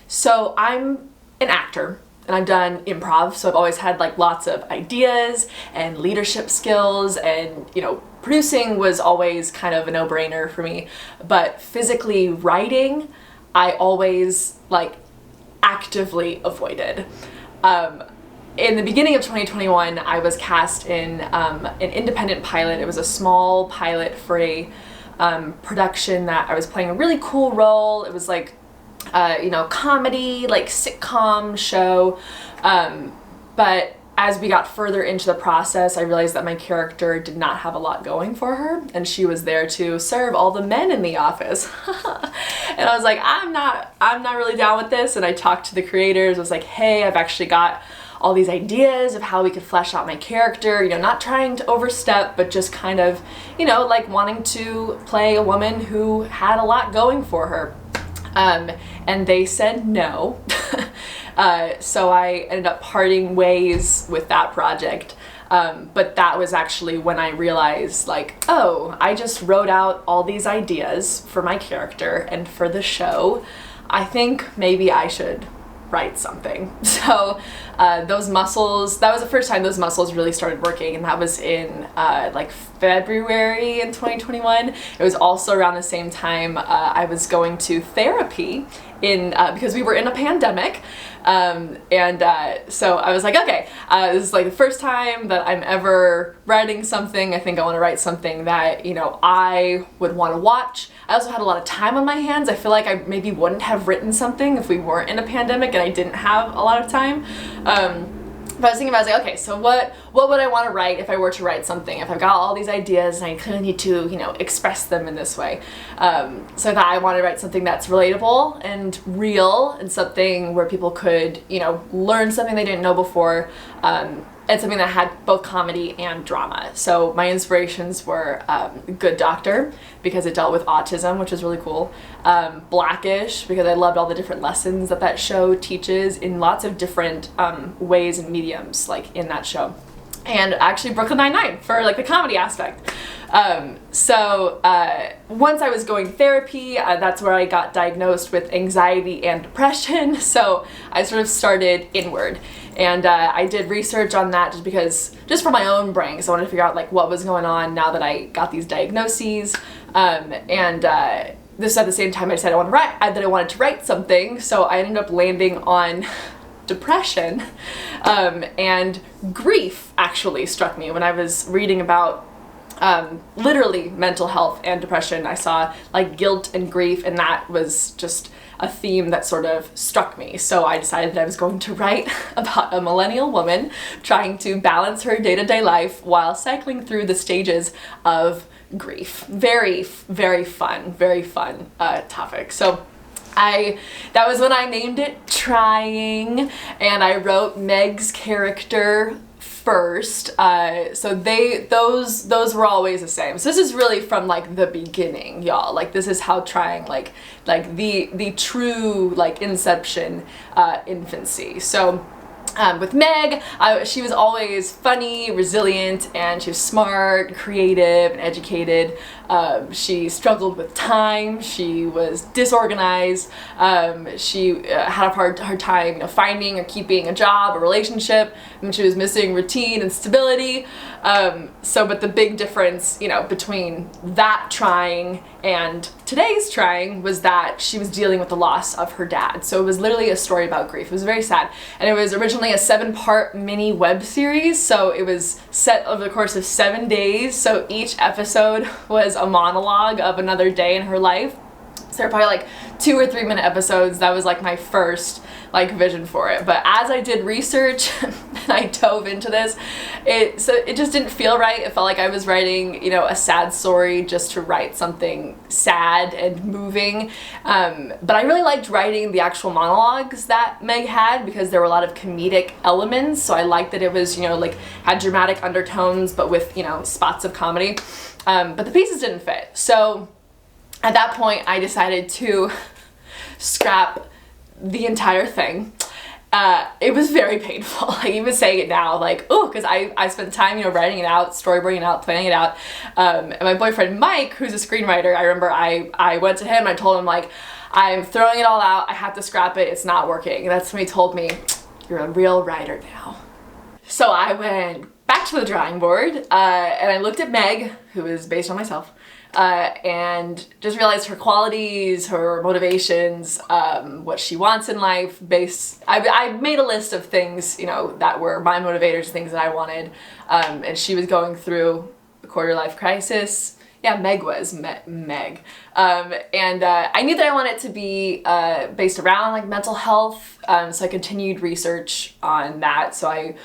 So I'm an actor and I've done improv, so I've always had like lots of ideas and leadership skills, and producing was always kind of a no-brainer for me. But physically writing, I always like actively avoided. In the beginning of 2021, I was cast in an independent pilot. It was a small pilot for a production that I was playing a really cool role. It was like comedy, like sitcom show. But as we got further into the process, I realized that my character did not have a lot going for her, and she was there to serve all the men in the office. And I was like, I'm not really down with this. And I talked to the creators. I was like, hey, I've actually got all these ideas of how we could flesh out my character, not trying to overstep, but just kind of, like wanting to play a woman who had a lot going for her. And they said no. So I ended up parting ways with that project. But that was actually when I realized, like, oh, I just wrote out all these ideas for my character and for the show. I think maybe I should write something. So those muscles, that was the first time those muscles really started working, and that was in like February in 2021. It was also around the same time I was going to therapy because we were in a pandemic. So I was like, okay, this is like the first time that I'm ever writing something. I think I want to write something that, I would want to watch. I also had a lot of time on my hands. I feel like I maybe wouldn't have written something if we weren't in a pandemic and I didn't have a lot of time. But I was thinking about, I was like, okay, so what would I want to write if I were to write something? If I've got all these ideas and I kind of need to, express them in this way. So I thought I wanted to write something that's relatable and real, and something where people could, learn something they didn't know before, and something that had both comedy and drama. So my inspirations were Good Doctor, because it dealt with autism, which was really cool. Blackish, because I loved all the different lessons that show teaches in lots of different ways and mediums, like in that show. And actually Brooklyn Nine-Nine for like the comedy aspect. So once I was going to therapy, that's where I got diagnosed with anxiety and depression. So I sort of started inward, and I did research on that just for my own brain, because I wanted to figure out like what was going on now that I got these diagnoses. This at the same time I decided I wanted to write something, so I ended up landing on depression, and grief actually struck me when I was reading about literally mental health and depression. I saw like guilt and grief, and that was just a theme that sort of struck me. So I decided that I was going to write about a millennial woman trying to balance her day-to-day life while cycling through the stages of grief. Very, very fun topic. So that was when I named it Trying, and I wrote Meg's character first. So those were always the same. So this is really from like the beginning, y'all. Like this is how Trying, like the true like inception, infancy. So with Meg, she was always funny, resilient, and she was smart, creative, and educated. She struggled with time. She was disorganized. She had a hard time, finding or keeping a job, a relationship, and she was missing routine and stability. But the big difference, between that Trying and today's Trying was that she was dealing with the loss of her dad. So it was literally a story about grief. It was very sad, and it was originally a 7-part mini web series. So it was set over the course of 7 days. So each episode was a monologue of another day in her life. So they're probably like 2 or 3 minute episodes. That was like my first like vision for it. But as I did research and I dove into this, it just didn't feel right. It felt like I was writing, a sad story just to write something sad and moving. But I really liked writing the actual monologues that Meg had, because there were a lot of comedic elements. So I liked that it was, had dramatic undertones, but with, spots of comedy. But the pieces didn't fit. So at that point, I decided to scrap the entire thing. It was very painful. Like, even saying it now, like, because I spent time, writing it out, storyboarding it out, planning it out. And my boyfriend Mike, who's a screenwriter, I remember I went to him and I told him, like, I'm throwing it all out. I have to scrap it. It's not working. And that's when he told me, you're a real writer now. So I went back to the drawing board and I looked at Meg, who is based on myself, and just realized her qualities, her motivations, what she wants in life. I made a list of things, you know, that were my motivators, things that I wanted, and she was going through a quarter life crisis. Yeah, Meg was Meg, and I knew that I wanted it to be based around like mental health, so I continued research on that. So I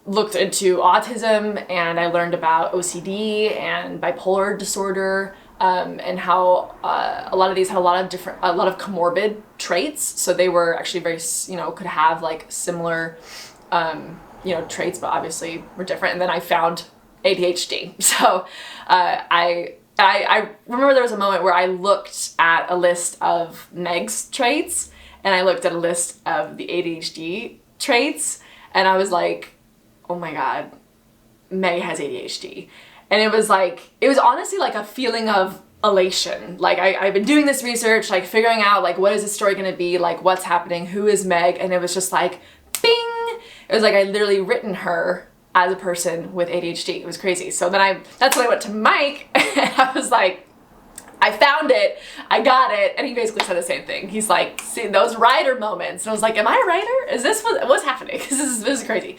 looked into autism and I learned about OCD and bipolar disorder, and how a lot of these had a lot of comorbid traits. So they were actually very, you know, could have like similar, you know, traits, but obviously were different. And then I found ADHD. So I remember there was a moment where I looked at a list of Meg's traits and I looked at a list of the ADHD traits and I was like, oh my God, Meg has ADHD. And it was honestly like a feeling of elation. Like I've been doing this research, like figuring out like what is this story gonna be, like what's happening, who is Meg, and it was just like, bing! It was like I literally written her as a person with ADHD. It was crazy. So then that's when I went to Mike and I was like, I found it, I got it, and he basically said the same thing. He's like, see those writer moments. And I was like, am I a writer? Is this what's happening? Because this is crazy.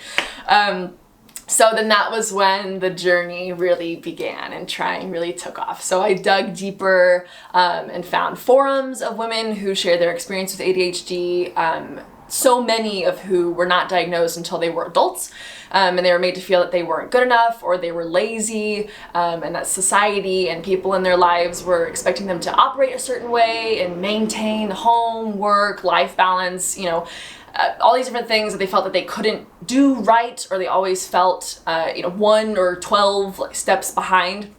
So then that was when the journey really began and trying really took off. So I dug deeper and found forums of women who shared their experience with ADHD, so many of who were not diagnosed until they were adults, and they were made to feel that they weren't good enough or they were lazy, and that society and people in their lives were expecting them to operate a certain way and maintain home, work, life balance, you know, all these different things that they felt that they couldn't do right, or they always felt, you know, 1 or 12 like, steps behind.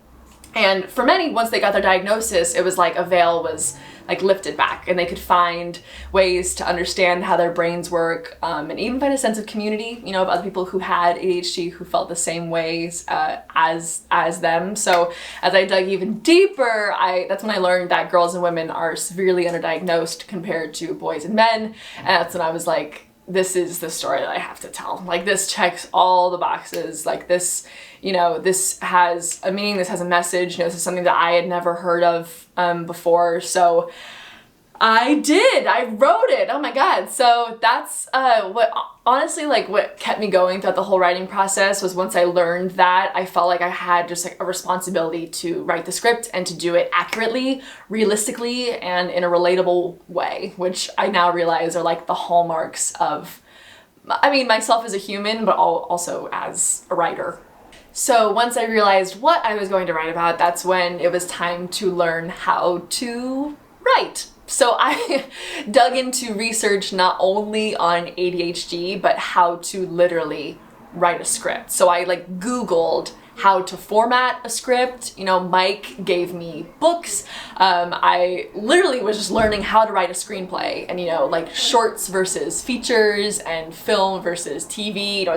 And for many, once they got their diagnosis, it was like a veil was like lifted back and they could find ways to understand how their brains work, and even find a sense of community, you know, of other people who had ADHD who felt the same ways as them. So as I dug even deeper, that's when I learned that girls and women are severely underdiagnosed compared to boys and men. And that's when I was like, this is the story that I have to tell. Like this checks all the boxes. Like this, you know, this has a meaning, this has a message, you know, this is something that I had never heard of before. So I wrote it. Oh my God. So that's what kept me going throughout the whole writing process was once I learned that, I felt like I had just like a responsibility to write the script and to do it accurately, realistically, and in a relatable way, which I now realize are like the hallmarks of, I mean, myself as a human, but also as a writer. So once I realized what I was going to write about, that's when it was time to learn how to write. So I dug into research not only on ADHD, but how to literally write a script. So I like Googled how to format a script. You know, Mike gave me books. I literally was just learning how to write a screenplay and, you know, like shorts versus features and film versus TV, you know,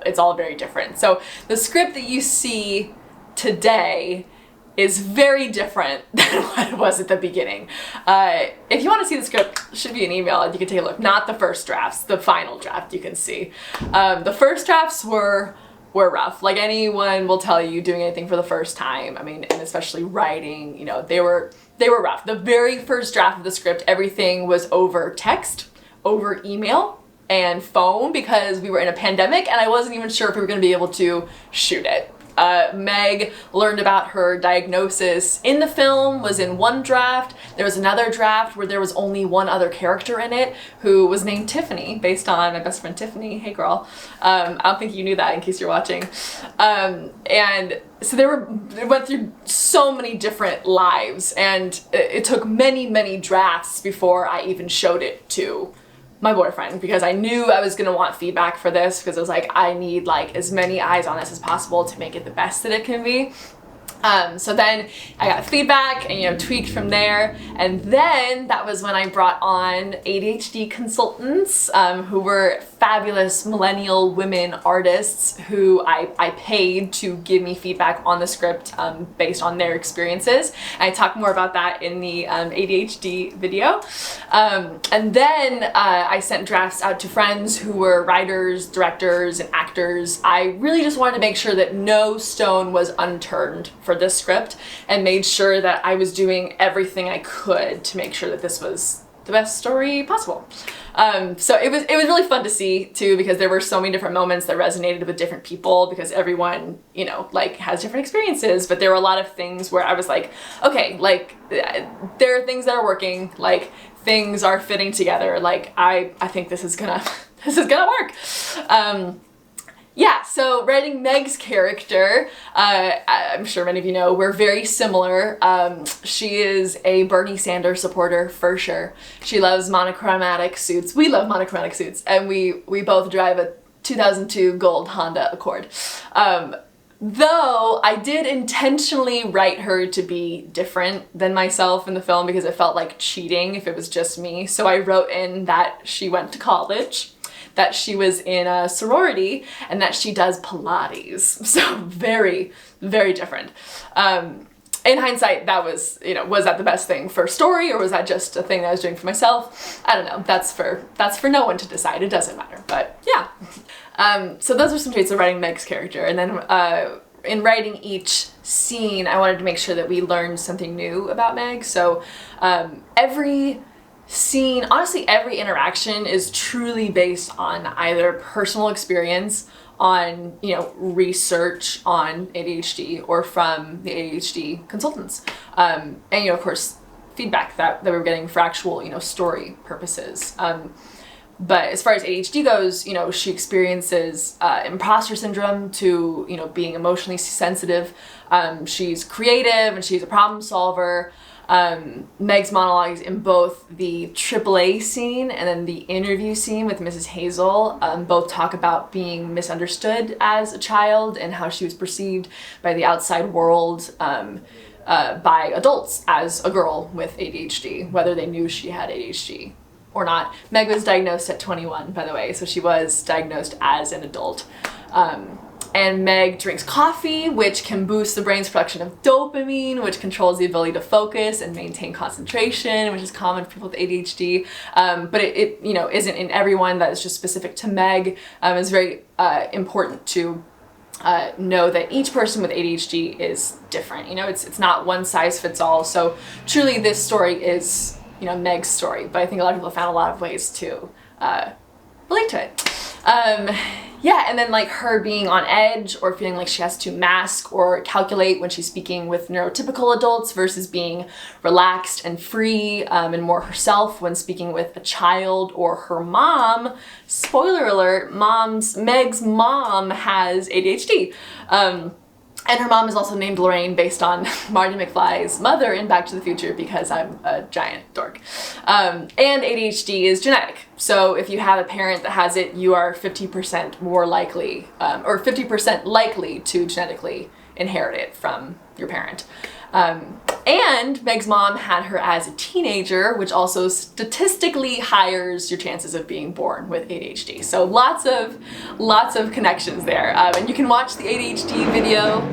it's all very different. So the script that you see today is very different than what it was at the beginning. If you want to see the script, it should be an email and you can take a look. Not the first drafts, the final draft you can see. The first drafts were rough. Like anyone will tell you, doing anything for the first time, I mean, and especially writing, you know, they were rough. The very first draft of the script, everything was over text, over email, and phone because we were in a pandemic and I wasn't even sure if we were going to be able to shoot it. Meg learned about her diagnosis in the film, was in one draft. There was another draft where there was only one other character in it who was named Tiffany, based on my best friend Tiffany. Hey girl. I don't think you knew that in case you're watching. And so it went through so many different lives and it took many, many drafts before I even showed it to my boyfriend because I knew I was gonna want feedback for this because it was like I need like as many eyes on this as possible to make it the best that it can be. So then I got feedback and, you know, tweaked from there. And then that was when I brought on ADHD consultants, who were fabulous millennial women artists who I paid to give me feedback on the script, based on their experiences. And I talk more about that in the ADHD video. And then I sent drafts out to friends who were writers, directors, and actors. I really just wanted to make sure that no stone was unturned for this script, and made sure that I was doing everything I could to make sure that this was the best story possible. So it was really fun to see too, because there were so many different moments that resonated with different people, because everyone, you know, like has different experiences, but there were a lot of things where I was like, okay, like there are things that are working, like things are fitting together, like I think this is gonna work. Yeah, so writing Meg's character, I'm sure many of you know, we're very similar. She is a Bernie Sanders supporter for sure. She loves monochromatic suits. We love monochromatic suits, and we both drive a 2002 gold Honda Accord. Though I did intentionally write her to be different than myself in the film, because it felt like cheating if it was just me. So I wrote in that she went to college, that she was in a sorority, and that she does Pilates. So very, very different. In hindsight, that was, you know, was that the best thing for story, or was that just a thing that I was doing for myself? I don't know. That's for no one to decide. It doesn't matter. But yeah. So those are some traits of writing Meg's character. And then in writing each scene, I wanted to make sure that we learned something new about Meg. So every scene, honestly, every interaction is truly based on either personal experience, on, you know, research on ADHD, or from the ADHD consultants. And, you know, of course, feedback that we were getting for actual, you know, story purposes. But as far as ADHD goes, you know, she experiences imposter syndrome to, you know, being emotionally sensitive. She's creative and she's a problem solver. Meg's monologues in both the AAA scene and then the interview scene with Mrs. Hazel both talk about being misunderstood as a child and how she was perceived by the outside world, by adults as a girl with ADHD, whether they knew she had ADHD or not. Meg was diagnosed at 21, by the way, so she was diagnosed as an adult. And Meg drinks coffee, which can boost the brain's production of dopamine, which controls the ability to focus and maintain concentration, which is common for people with ADHD. But it you know, isn't in everyone. That is just specific to Meg. It's very important to know that each person with ADHD is different. You know, it's not one size fits all. So truly, this story is, you know, Meg's story. But I think a lot of people have found a lot of ways to relate to it. Yeah, and then like her being on edge or feeling like she has to mask or calculate when she's speaking with neurotypical adults versus being relaxed and free and more herself when speaking with a child or her mom. Spoiler alert, Meg's mom has ADHD. And her mom is also named Lorraine based on Marty McFly's mother in Back to the Future, because I'm a giant dork. And ADHD is genetic. So if you have a parent that has it, you are 50% more likely, or 50% likely to genetically inherit it from your parent. And Meg's mom had her as a teenager, which also statistically higher your chances of being born with ADHD. So lots of connections there. And you can watch the ADHD video.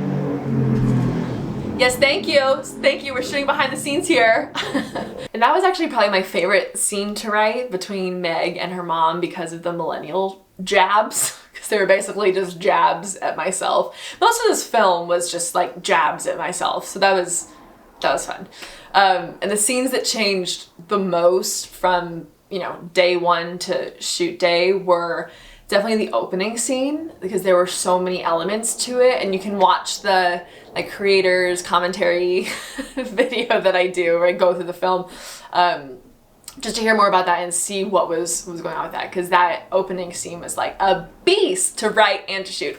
Yes, thank you. Thank you. We're shooting behind the scenes here. And that was actually probably my favorite scene to write between Meg and her mom because of the millennial jabs. Because they were basically just jabs at myself. Most of this film was just like jabs at myself. So that was fun. And the scenes that changed the most from, you know, day one to shoot day were definitely the opening scene, because there were so many elements to it, and you can watch the like creators commentary video that I do where I go through the film just to hear more about that and see what was going on with that, because that opening scene was like a beast to write and to shoot.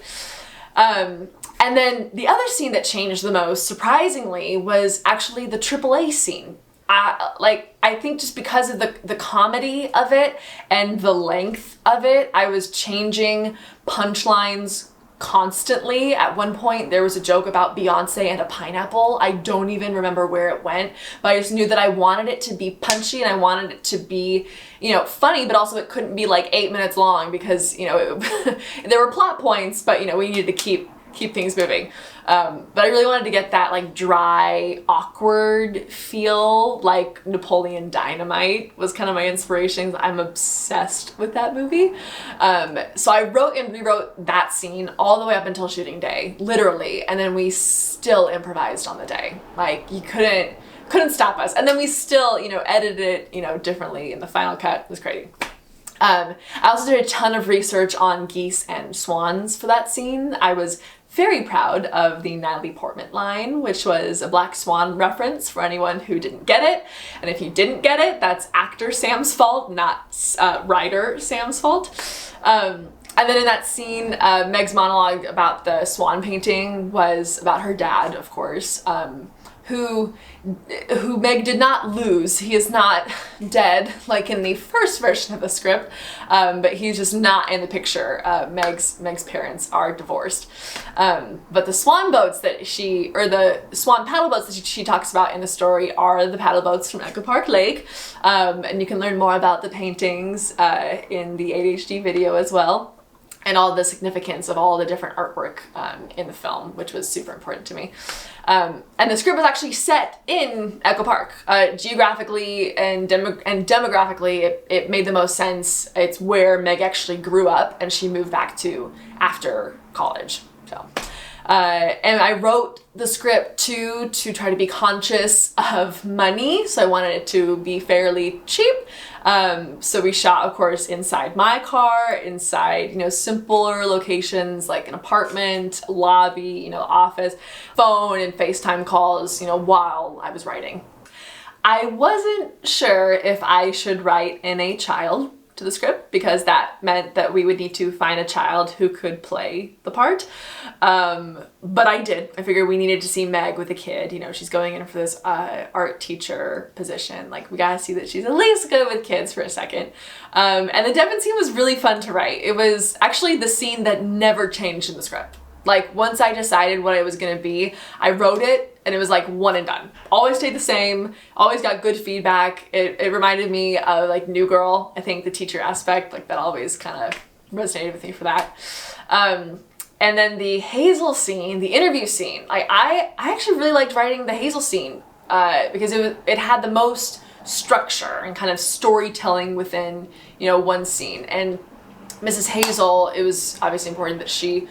And then the other scene that changed the most, surprisingly, was actually the AAA scene. I think just because of the comedy of it and the length of it, I was changing punchlines constantly. At one point there was a joke about Beyonce and a pineapple. I don't even remember where it went, but I just knew that I wanted it to be punchy and I wanted it to be, you know, funny, but also it couldn't be like 8 minutes long because, you know, there were plot points, but, you know, we needed to keep things moving. But I really wanted to get that like dry, awkward feel, like Napoleon Dynamite was kind of my inspiration. I'm obsessed with that movie. So I wrote and rewrote that scene all the way up until shooting day, literally. And then we still improvised on the day. Like you couldn't stop us. And then we still, you know, edited it, you know, differently in the final cut. It was crazy. I also did a ton of research on geese and swans for that scene. I was very proud of the Natalie Portman line, which was a Black Swan reference for anyone who didn't get it. And if you didn't get it, that's actor Sam's fault, not writer Sam's fault. And then in that scene, Meg's monologue about the swan painting was about her dad, of course, who Meg did not lose. He is not dead like in the first version of the script, but he's just not in the picture. Meg's parents are divorced. But the swan boats that the swan paddle boats that she talks about in the story are the paddle boats from Echo Park Lake. And you can learn more about the paintings in the ADHD video as well, and all the significance of all the different artwork in the film, which was super important to me. And the script was actually set in Echo Park. Geographically and demographically, it made the most sense. It's where Meg actually grew up and she moved back to after college. So, and I wrote the script to try to be conscious of money. So I wanted it to be fairly cheap. So we shot, of course, inside my car, inside, you know, simpler locations like an apartment, lobby, you know, office, phone and FaceTime calls, you know, while I was writing. I wasn't sure if I should write in a child to the script because that meant that we would need to find a child who could play the part. But I did. I figured we needed to see Meg with a kid. You know, she's going in for this art teacher position. Like, we gotta see that she's at least good with kids for a second. And the Devon scene was really fun to write. It was actually the scene that never changed in the script. Like, once I decided what it was gonna be, I wrote it and it was like one and done. Always stayed the same, always got good feedback. It reminded me of like New Girl. I think the teacher aspect, like that always kind of resonated with me for that. And then the Hazel scene, the interview scene, like I actually really liked writing the Hazel scene because it had the most structure and kind of storytelling within, you know, one scene. And Mrs. Hazel, it was obviously important that she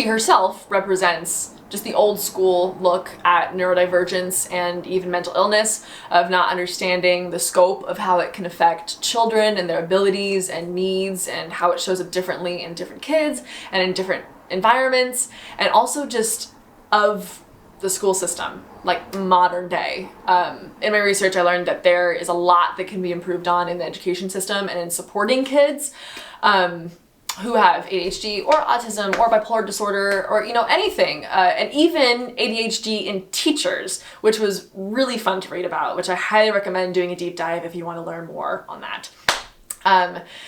herself represents just the old school look at neurodivergence and even mental illness, of not understanding the scope of how it can affect children and their abilities and needs and how it shows up differently in different kids and in different environments, and also just of the school system, like modern day. In my research, I learned that there is a lot that can be improved on in the education system and in supporting kids who have ADHD or autism or bipolar disorder or, you know, anything, and even ADHD in teachers, which was really fun to read about, which I highly recommend doing a deep dive if you want to learn more on that.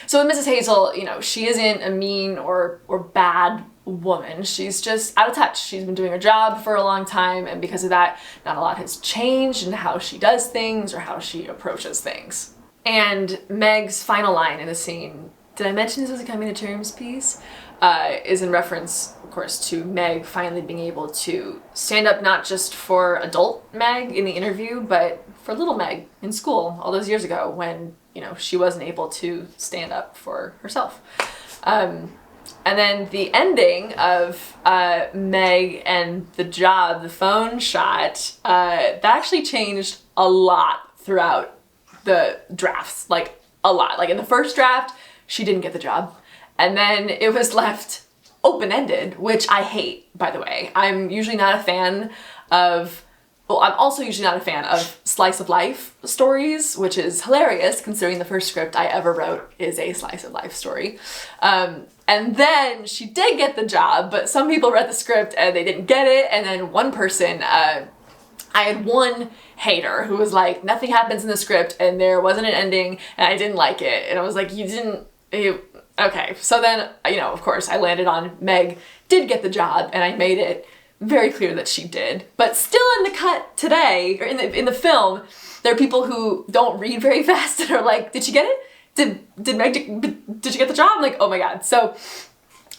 So with Mrs. Hazel, you know, she isn't a mean or bad woman. She's just out of touch. She's been doing her job for a long time, and because of that, not a lot has changed in how she does things or how she approaches things. And Meg's final line in the scene, did I mention this was a coming to terms piece? Is in reference, of course, to Meg finally being able to stand up not just for adult Meg in the interview, but for little Meg in school all those years ago when, you know, she wasn't able to stand up for herself. And then the ending of Meg and the job, the phone shot, that actually changed a lot throughout the drafts, like a lot. Like in the first draft, she didn't get the job. And then it was left open-ended, which I hate, by the way. I'm usually not a fan of, well, I'm also usually not a fan of slice of life stories, which is hilarious considering the first script I ever wrote is a slice of life story. And then she did get the job, but some people read the script and they didn't get it. And then one person, I had one hater who was like, nothing happens in the script and there wasn't an ending and I didn't like it. And I was like, Okay, so then, you know, of course, I landed on Meg did get the job, and I made it very clear that she did. But still in the cut today, or in the film, there are people who don't read very fast and are like, did she get it? Did Meg, did she get the job? I'm like, oh my god. So,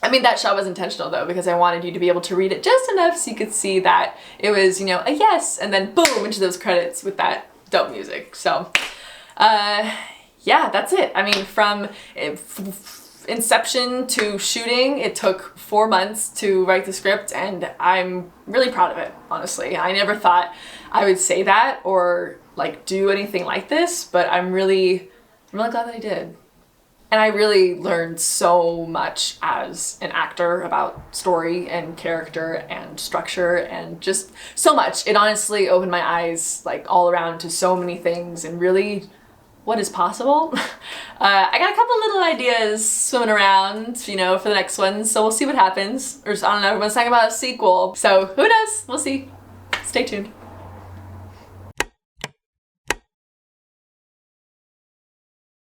I mean, that shot was intentional though, because I wanted you to be able to read it just enough so you could see that it was, you know, a yes, and then boom, into those credits with that dope music. So, yeah, that's it. I mean, from inception to shooting, it took 4 months to write the script, and I'm really proud of it, honestly. I never thought I would say that or like do anything like this, but I'm really glad that I did. And I really learned so much as an actor about story and character and structure and just so much. It honestly opened my eyes like all around to so many things and really what is possible. I got a couple little ideas swimming around, you know, for the next one, so we'll see what happens. Or I don't know, everyone's talking about a sequel, so who knows? We'll see. Stay tuned.